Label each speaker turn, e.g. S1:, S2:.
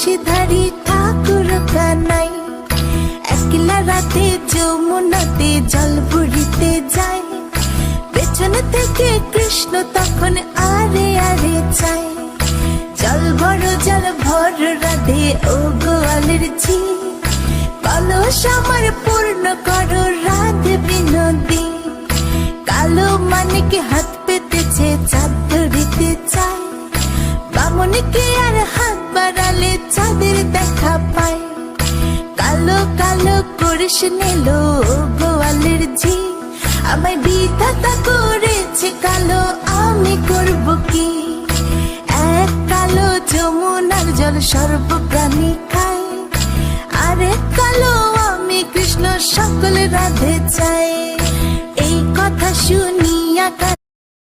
S1: বাঁশিধারী ঠাকুর কানাই একলা রাতে যমুনাতে জল ভরিতে যায়। পেছন থেকে কৃষ্ণ তখন আরে আরে চায়। জল ভর রাধে ও গোয়ালের ঝি, কলস আমার পূর্ণ করো রাধে বিনোদী। কালো মানিক হাত পেতেছে চাঁদ ধরিতে চায়। বামনকে আর হাত বাড়ালে চাঁদের দেখা পায়। কালো কালো করিস নিল গোয়ালের ঝি, আমায় বিধাতা করেছে কালো, আমি করব কি? এক কালো যমুনার জল সর্ব প্রাণী খায়, আরে কালো আমি কৃষ্ণ সকল রাধে চাই। এই কথা শুনি